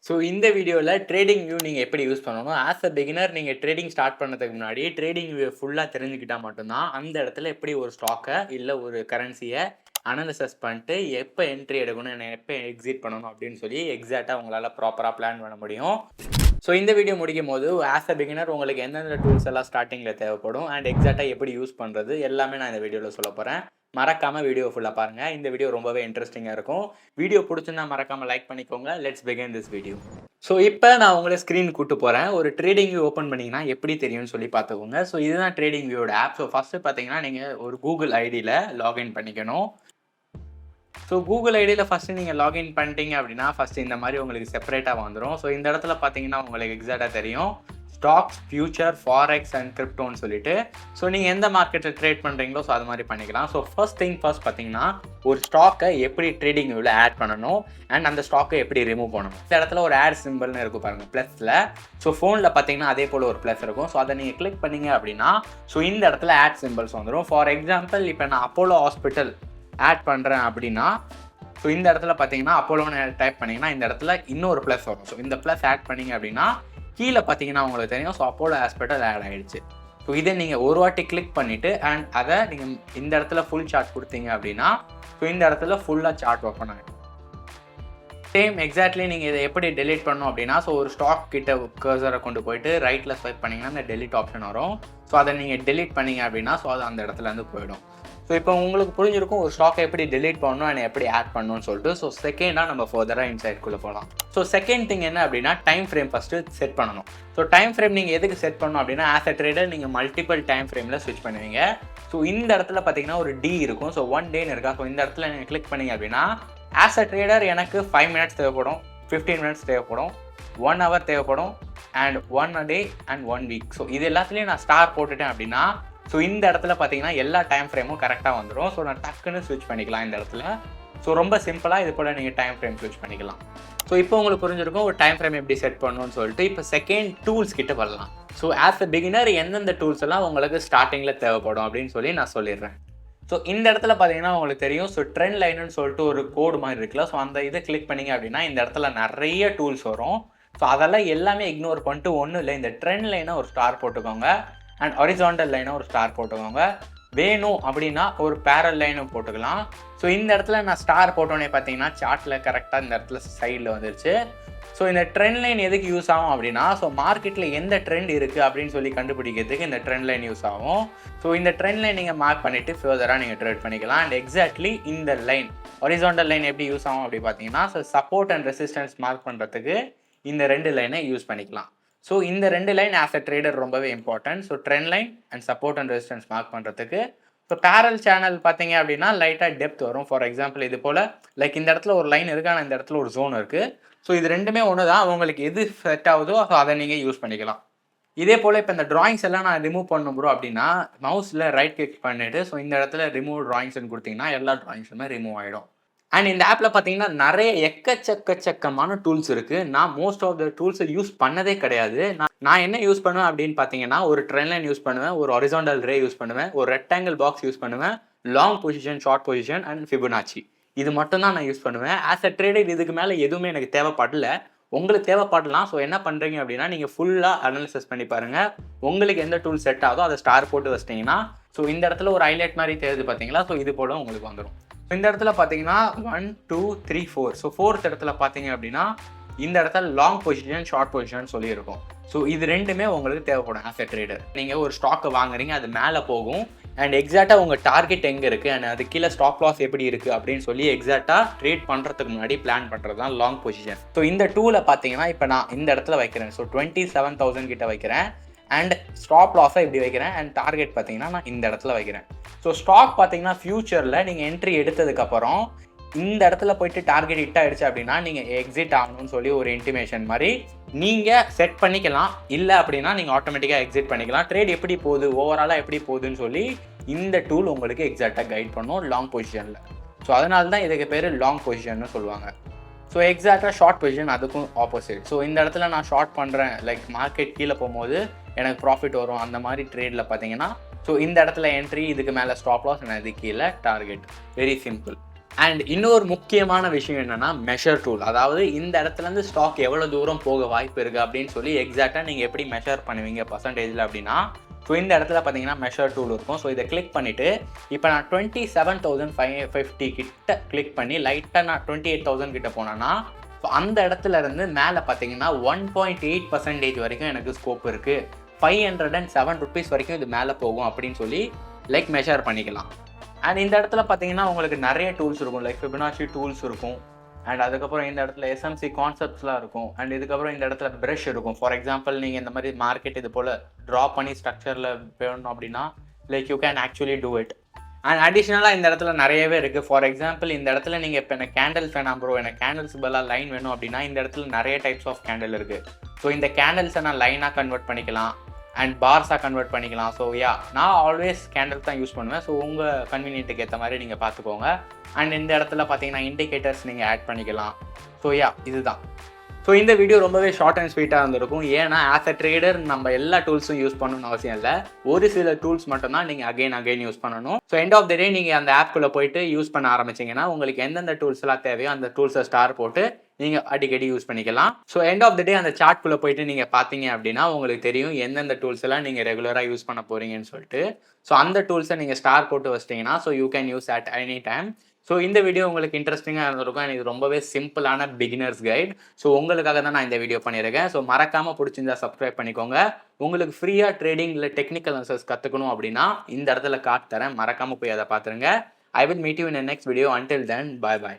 So இந்த வீடியோவில் trading view நீங்கள் எப்படி யூஸ் பண்ணணும் ஆஸ் அ பிகினர் நீங்கள் ட்ரேடிங் ஸ்டார்ட் பண்ணதுக்கு முன்னாடி ட்ரேடிங் வியூ ஃபுல்லாக தெரிஞ்சுக்கிட்டால் மட்டும்தான் அந்த இடத்துல எப்படி ஒரு ஸ்டாக்கை இல்லை ஒரு கரன்சியை அனாலிசிஸ் பண்ணிட்டு எப்போ என்ட்ரி எடுக்கணும் எப்போ எக்ஸிட் பண்ணணும் அப்படின்னு சொல்லி எக்ஸாக்டாக உங்களால் ப்ராப்பராக பிளான் பண்ண முடியும். ஸோ இந்த வீடியோ முடிக்கும் போது ஆஸ் அ பிகினர் உங்களுக்கு எந்தெந்த டூல்ஸ் எல்லாம் ஸ்டார்டிங்கில் தேவைப்படும் அண்ட் எக்ஸாக்டாக எப்படி யூஸ் பண்ணுறது எல்லாமே நான் இந்த வீடியோவில் சொல்ல போகிறேன். மறக்காமல் வீடியோ ஃபுல்லாக பாருங்கள். இந்த வீடியோ ரொம்பவே இன்ட்ரெஸ்டிங்காக இருக்கும். வீடியோ பிடிச்சிருந்தா மறக்காமல் லைக் பண்ணிக்கோங்க. Let's begin this video. So இப்போ நான் உங்களை ஸ்க்ரீன் கூட்டு போகிறேன். ஒரு ட்ரேடிங் வியூ ஓப்பன் பண்ணிங்கன்னா எப்படி தெரியும்னு சொல்லி பார்த்துக்கோங்க. ஸோ இதுதான் ட்ரேடிங் வியூவோட ஆப். ஸோ ஃபஸ்ட்டு பார்த்தீங்கன்னா நீங்கள் ஒரு கூகுள் ஐடியில் லாகின் பண்ணிக்கணும். ஸோ கூகுள் ஐடியில் ஃபஸ்ட்டு நீங்கள் லாகின் பண்ணிட்டீங்க அப்படின்னா ஃபஸ்ட்டு இந்த மாதிரி உங்களுக்கு செப்பரேட்டாக வந்துடும். ஸோ இந்த இடத்துல பார்த்தீங்கன்னா உங்களுக்கு எக்ஸாக்டாக தெரியும் ஸ்டாக்ஸ், ஃபியூச்சர், ஃபாரெக்ஸ் அண்ட் கிரிப்டோன்னு சொல்லிட்டு. ஸோ நீங்கள் எந்த மார்க்கெட்டில் ட்ரேட் பண்ணுறீங்களோ ஸோ அது மாதிரி பண்ணிக்கலாம். ஸோ ஃபர்ஸ்ட் பார்த்தீங்கன்னா ஒரு ஸ்டாக்கை எப்படி ட்ரேடிங் வியூவில் ஆட் பண்ணணும் அண்ட் அந்த ஸ்டாக்கை எப்படி ரிமூவ் பண்ணணும். இந்த இடத்துல ஒரு ஆட் சிம்பிள்னு இருக்கும் பாருங்கள் ப்ளஸில். ஸோ ஃபோனில் பார்த்தீங்கன்னா அதே போல் ஒரு ப்ளஸ் இருக்கும். ஸோ அதை நீங்கள் கிளிக் பண்ணிங்க அப்படின்னா ஸோ இந்த இடத்துல ஆட் சிம்பிள்ஸ் வந்துடும். ஃபார் எக்ஸாம்பிள் இப்போ நான் அப்போலோ ஹாஸ்பிட்டல் ஆட் பண்ணுறேன் அப்படின்னா ஸோ இந்த இடத்துல பார்த்தீங்கன்னா அப்போலோன்னு டைப் பண்ணிங்கன்னா இந்த இடத்துல இன்னொரு ப்ளஸ் வரும். ஸோ இந்த ப்ளஸ் ஆட் பண்ணிங்க அப்படின்னா கீழே பார்த்தீங்கன்னா உங்களுக்கு தெரியும் ஸோ அப்போலோ ஹாஸ்பிட்டல் ஆட் ஆகிடுச்சு. ஸோ இதை நீங்கள் ஒரு வாட்டி கிளிக் பண்ணிவிட்டு அண்ட் அதை நீங்கள் இந்த இடத்துல ஃபுல் சார்ட் கொடுத்தீங்க அப்படின்னா ஸோ இந்த இடத்துல ஃபுல்லாக சார்ட் ஓப்பன் ஆகிடும். சேம் எக்ஸாக்ட்லி நீங்கள் இதை எப்படி டெலீட் பண்ணணும் அப்படின்னா ஸோ ஒரு ஸ்டாக் கிட்ட கர்சரை கொண்டு போயிட்டு ரைட்டில் ஸ்வைப் பண்ணிங்கன்னா இந்த டெலிட் ஆப்ஷன் வரும். ஸோ அதை நீங்கள் டெலீட் பண்ணிங்க அப்படின்னா ஸோ அது அந்த இடத்துலேருந்து போயிடும். ஸோ இப்போ உங்களுக்கு புரிஞ்சிருக்கும் ஒரு ஸ்டாக்கை எப்படி டெலீட் பண்ணணும் அண்ட் எப்படி ஆட் பண்ணணும்னு சொல்லிட்டு. ஸோ செகண்டாக நம்ம ஃபர்தராக இன்சைட்குள்ளே போகலாம். ஸோ செகண்ட் திங் என்ன அப்படின்னா டைம் ஃப்ரேம் ஃபஸ்ட்டு செட் பண்ணணும். ஸோ டைம் ஃப்ரேம் நீங்கள் எதுக்கு செட் பண்ணணும் அப்படின்னா ஆஸ் அ ட்ரேடர் நீங்கள் மல்டிபிள் டைம் ஃப்ரேமில் ஸ்விட்ச் பண்ணுவீங்க. ஸோ இந்த இடத்துல பார்த்தீங்கன்னா ஒரு டி இருக்கும். ஸோ 1 டேன்னு இருக்கா. ஸோ இந்த இடத்துல நீங்கள் கிளிக் பண்ணிங்க அப்படின்னா ஆஸ் அ ட்ரேடர் எனக்கு 5 மினிட்ஸ் தேவைப்படும், 15 மினிட்ஸ் தேவைப்படும், 1 ஹவர் தேவைப்படும் and 1 day and 1 week. So இது எல்லாத்துலேயும் நான் ஸ்டார் போட்டுட்டேன் அப்படின்னா ஸோ இந்த இடத்துல பார்த்தீங்கன்னா எல்லா டைம் ஃப்ரேமும் கரெக்டாக வந்துடும். ஸோ நான் டக்குன்னு ஸ்விட்ச் பண்ணிக்கலாம் இந்த இடத்துல. ஸோ ரொம்ப சிம்பிளாக இது போல் நீங்கள் டைம் ஃப்ரேம் ஸ்விட்ச் பண்ணிக்கலாம். ஸோ இப்போ உங்களுக்கு புரிஞ்சிருக்கும் ஒரு டைம் ஃப்ரேம் எப்படி செட் பண்ணணும்னு சொல்லிட்டு. இப்போ செகண்ட் டூல்ஸ் கிட்ட வரலாம். ஸோ ஆஸ் அ பிகினர் எந்தெந்த டூல்ஸ் எல்லாம் உங்களுக்கு ஸ்டார்டிங்கில் தேவைப்படும் அப்படின்னு சொல்லி நான் சொல்லிடுறேன். ஸோ இந்த இடத்துல பார்த்தீங்கன்னா உங்களுக்கு தெரியும் ஸோ ட்ரெண்ட் லைனுன்னு சொல்லிட்டு ஒரு கோடு மாதிரி இருக்குல்ல. ஸோ அந்த இதை கிளிக் பண்ணிங்க அப்படின்னா இந்த இடத்துல நிறைய டூல்ஸ் வரும். ஸோ அதெல்லாம் எல்லாமே இக்னோர் பண்ணிட்டு ஒன்றும் இல்லை இந்த ட்ரெண்ட் லைனை ஒரு ஸ்டார் போட்டுக்கோங்க அண்ட் ஹாரிசான்டல் லைனை ஒரு ஸ்டார் போட்டுக்கோங்க. வேணும் அப்படின்னா ஒரு பேரல் லைனும் போட்டுக்கலாம். ஸோ இந்த இடத்துல நான் ஸ்டார் போட்டோன்னே பார்த்தீங்கன்னா சார்ட்டில் கரெக்டாக இந்த இடத்துல சைடில் வந்துருச்சு. ஸோ இந்த ட்ரெண்ட் லைன் எதுக்கு யூஸ் ஆகும் அப்படின்னா ஸோ மார்க்கெட்டில் எந்த ட்ரெண்ட் இருக்குது அப்படின்னு சொல்லி கண்டுபிடிக்கிறதுக்கு இந்த ட்ரெண்ட் லைன் யூஸ் ஆகும். ஸோ இந்த ட்ரெண்ட் லைன் நீங்கள் மார்க் பண்ணிவிட்டு ஃபர்தராக நீங்கள் ட்ரேட் பண்ணிக்கலாம். அண்ட் எக்ஸாக்ட்லி இந்த லைன் ஹாரிசான்டல் லைன் எப்படி யூஸ் ஆகும் அப்படி பார்த்தீங்கன்னா so support and resistance mark பண்ணுறதுக்கு இந்த 2 லைனை யூஸ் பண்ணிக்கலாம். ஸோ இந்த 2 லைன் ஆஸ் அ ட்ரேடர் ரொம்பவே important. So trend line and support and resistance mark பண்ணுறதுக்கு. ஸோ பேரல் சேனல் பார்த்தீங்க அப்படின்னா லைட்டாக டெப்த் வரும். ஃபார் எக்ஸாம்பிள் இது போல் லைக் இந்த இடத்துல ஒரு லைன் இருக்குது ஆனால் இந்த இடத்துல ஒரு ஜோன் இருக்குது. ஸோ இது ரெண்டுமே ஒன்று தான். உங்களுக்கு எது செட் ஆகுதோ ஸோ அதை நீங்கள் யூஸ் பண்ணிக்கலாம். இதே போல் இப்போ இந்த ட்ராயிங்ஸ் எல்லாம் நான் ரிமூவ் பண்ணணும் ப்ரோ அப்படின்னா மவுஸில் ரைட் கிளிக் பண்ணிவிட்டு ஸோ இந்த இடத்துல ரிமூவ் ட்ராயிங்ஸ்னு கொடுத்தீங்கன்னா எல்லா ட்ராயிங்ஸுமே ரிமூவ் ஆகிடும். அண்ட் இந்த ஆப்பில் பார்த்தீங்கன்னா நிறைய எக்கச்சக்கமான டூல்ஸ் இருக்குது. நான் மோஸ்ட் ஆஃப் த டூல்ஸை யூஸ் பண்ணதே கிடையாது. நான் என்ன யூஸ் பண்ணுவேன் அப்படின்னு பார்த்தீங்கன்னா ஒரு ட்ரெண்ட் லைன் யூஸ் பண்ணுவேன், ஒரு ஹாரிசான்டல் ரே யூஸ் பண்ணுவேன், ஒரு ரெக்டாங்கிள் பாக்ஸ் யூஸ் பண்ணுவேன், long position, short position and Fibonacci. இது மட்டும் தான் நான் யூஸ் பண்ணுவேன். ஆஸ் அ ட்ரேடர் இதுக்கு மேலே எதுவுமே எனக்கு தேவைப்படல. உங்களுக்கு தேவைப்படலாம். ஸோ என்ன பண்ணுறீங்க அப்படின்னா நீங்கள் ஃபுல்லாக அனாலிசிஸ் பண்ணி பாருங்கள். உங்களுக்கு எந்த டூல் செட் ஆகுதோ அதை ஸ்டார் போட்டு வச்சிட்டிங்கன்னா ஸோ இந்த இடத்துல ஒரு ஹைலைட் மாதிரி தெரியுது பார்த்தீங்களா. ஸோ இது போல் உங்களுக்கு வந்துடும். இந்த இடத்துல பார்த்தீங்கன்னா 1 2 3 4. ஸோ 4th இடத்துல பார்த்தீங்க அப்படின்னா இந்த இடத்துல லாங் பொசிஷன், ஷார்ட் பொசிஷன் சொல்லியிருக்கும். ஸோ இது ரெண்டுமே உங்களுக்கு தேவைப்படும் ஆஸ் எ ட்ரேடர். நீங்கள் ஒரு ஸ்டாக்கை வாங்குறீங்க, அது மேலே போகும் அண்ட் எக்ஸாக்டாக உங்கள் டார்கெட் எங்கே இருக்குது அண்ட் அது கீழே ஸ்டாப் லாஸ் எப்படி இருக்குது அப்படின்னு சொல்லி எக்ஸாக்டாக ட்ரேட் பண்ணுறதுக்கு முன்னாடி பிளான் பண்ணுறது தான் லாங் பொசிஷன். ஸோ இந்த டூலை பார்த்தீங்கன்னா இப்போ நான் இந்த இடத்துல வைக்கிறேன். ஸோ 27,000 கிட்ட வைக்கிறேன் அண்ட் ஸ்டாப் லாஸை இப்படி வைக்கிறேன் அண்ட் டார்கெட் பார்த்தீங்கன்னா நான் இந்த இடத்துல வைக்கிறேன். ஸோ ஸ்டாக் பார்த்தீங்கன்னா ஃபியூச்சரில் நீங்கள் என்ட்ரி எடுத்ததுக்கப்புறம் இந்த இடத்துல போயிட்டு டார்கெட் ஹிட் ஆகிடுச்சு அப்படின்னா நீங்கள் எக்ஸிட் ஆகணும்னு சொல்லி ஒரு இன்டிமேஷன் மாதிரி நீங்கள் செட் பண்ணிக்கலாம். இல்லை அப்படின்னா நீங்கள் ஆட்டோமேட்டிக்காக எக்ஸிட் பண்ணிக்கலாம். ட்ரேட் எப்படி போகுது, ஓவராலாக எப்படி போகுதுன்னு சொல்லி இந்த டூல் உங்களுக்கு எக்ஸாக்டாக கைட் பண்ணும் லாங் பொசிஷனில். ஸோ அதனால தான் இதுக்கு பேர் லாங் பொசிஷன்னு சொல்லுவாங்க. ஸோ எக்ஸாக்டாக ஷார்ட் பொசிஷன் அதுக்கும் ஆப்போசிட். ஸோ இந்த இடத்துல நான் ஷார்ட் பண்ணுறேன் லைக் மார்க்கெட் கீழே போகும்போது எனக்கு ப்ராஃபிட் வரும் அந்த மாதிரி ட்ரேடில் பார்த்தீங்கன்னா ஸோ இந்த இடத்துல என்ட்ரி, இதுக்கு மேலே ஸ்டாப் லாஸ் அண்ட் அது கீழே டார்கெட். Very simple. அண்ட் இன்னொரு முக்கியமான விஷயம் என்னன்னா மெஷர் டூல். அதாவது இந்த இடத்துலேருந்து ஸ்டாக் எவ்வளோ தூரம் போக வாய்ப்பு இருக்குது அப்படின்னு சொல்லி எக்ஸாக்டாக நீங்கள் எப்படி மெஷர் பண்ணுவீங்க பர்சன்டேஜில் அப்படின்னா, ஸோ இந்த இடத்துல பார்த்தீங்கன்னா மெஷர் டூல் இருக்கும். ஸோ இதை கிளிக் பண்ணிவிட்டு இப்போ நான் 27,550 கிட்ட கிளிக் பண்ணி லைட்டாக நான் 28,000 கிட்ட போனேன்னா, ஸோ அந்த இடத்துல இருந்து மேலே பார்த்தீங்கன்னா 1.8% வரைக்கும் எனக்கு ஸ்கோப் இருக்குது. 507 rupees வரைக்கும் இது மேலே போகும் அப்படின்னு சொல்லி மெஷர் பண்ணிக்கலாம். அண்ட் இந்த இடத்துல பார்த்தீங்கன்னா உங்களுக்கு நிறைய டூல்ஸ் இருக்கும். ஃபிபனாச்சி டூல்ஸ் இருக்கும். அண்ட் அதுக்கப்புறம் இந்த இடத்துல எஸ்எம்சி கான்செப்ட்ஸ்லாம் இருக்கும். அண்ட் இதுக்கப்புறம் இந்த இடத்துல ப்ரஷ் இருக்கும். ஃபார் எக்ஸாம்பிள் நீங்கள் இந்த மாதிரி மார்க்கெட் இது போல் ட்ரா பண்ணி ஸ்ட்ரக்சரில் வேணும் அப்படின்னா you can actually do it. And அடிஷ்னலாக இந்த இடத்துல நிறையவே இருக்குது. ஃபார் எக்ஸாம்பிள் இந்த இடத்துல நீங்கள் இப்போ எனக்கு கேண்டில்ஸ் வேணாம் ப்ரோ, எனக்கு கேண்டில்ஸ் பதிலாக லைன் வேணும் அப்படின்னா இந்த இடத்துல நிறைய டைப்ஸ் ஆஃப் கேண்டில் இருக்குது. ஸோ இந்த கேண்டில்ஸை நான் லைனாக கன்வெர்ட் பண்ணிக்கலாம் அண்ட் பார்ஸாக கன்வெர்ட் பண்ணிக்கலாம். ஸோ நான் ஆல்வேஸ் கேண்டில் தான் யூஸ் பண்ணுவேன். ஸோ உங்கள் கன்வீனியன்ட்டுக்கு ஏற்ற மாதிரி நீங்கள் பார்த்துக்கோங்க. அண்ட் இந்த இடத்துல பார்த்தீங்கன்னா இண்டிகேட்டர்ஸ் நீங்கள் ஆட் பண்ணிக்கலாம். ஸோ இதுதான். ஸோ இந்த வீடியோ ரொம்பவே ஷார்ட் அண்ட் ஸ்வீட்டாக இருந்திருக்கும். ஏன்னா ஆஸ் அ ட்ரேடர் நம்ம எல்லா டூல்ஸும் யூஸ் பண்ணணும்னு அவசியம் இல்லை. ஒரு சில டூல்ஸ் மட்டும்தான் நீங்கள் அகைன் யூஸ் பண்ணணும். ஸோ எண்ட் ஆஃப் த டே நீங்கள் அந்த ஆப்குள்ளே போயிட்டு யூஸ் பண்ண ஆரம்பிச்சிங்கன்னா உங்களுக்கு எந்தெந்த டூல்ஸ்லாம் தேவையோ அந்த டூல்ஸை ஸ்டார் போட்டு நீங்கள் அடிக்கடி யூஸ் பண்ணிக்கலாம். ஸோ எண்ட் ஆஃப் த டே அந்த சார்ட்குள்ளே போயிட்டு நீங்கள் பார்த்தீங்க அப்படின்னா உங்களுக்கு தெரியும் எந்தெந்த டூல்ஸ் எல்லாம் நீங்கள் ரெகுலராக யூஸ் பண்ண போகிறீங்கன்னு சொல்லிட்டு. ஸோ அந்த டூல்ஸை நீங்கள் ஸ்டார் போட்டு வச்சிட்டிங்கன்னா so you can use at any time. So இந்த வீடியோ உங்களுக்கு இன்ட்ரெஸ்டிங்காக இருந்திருக்கும். இது ரொம்பவே சிம்பிளான பிகினர்ஸ் கைட். ஸோ உங்களுக்காக தான் நான் இந்த வீடியோ பண்ணியிருக்கேன். ஸோ மறக்காமல் பிடிச்சிருந்தா சப்ஸ்கிரைப் பண்ணிக்கோங்க. உங்களுக்கு ஃப்ரீயாக ட்ரேடிங் இல்லை டெக்னிக்கல் அனாலிசிஸ் கற்றுக்கணும் அப்படின்னா இந்த இடத்துல காட்டு தரேன். மறக்காமல் போய் அதை பார்த்துருங்க. I will meet you in next video. Until then, bye.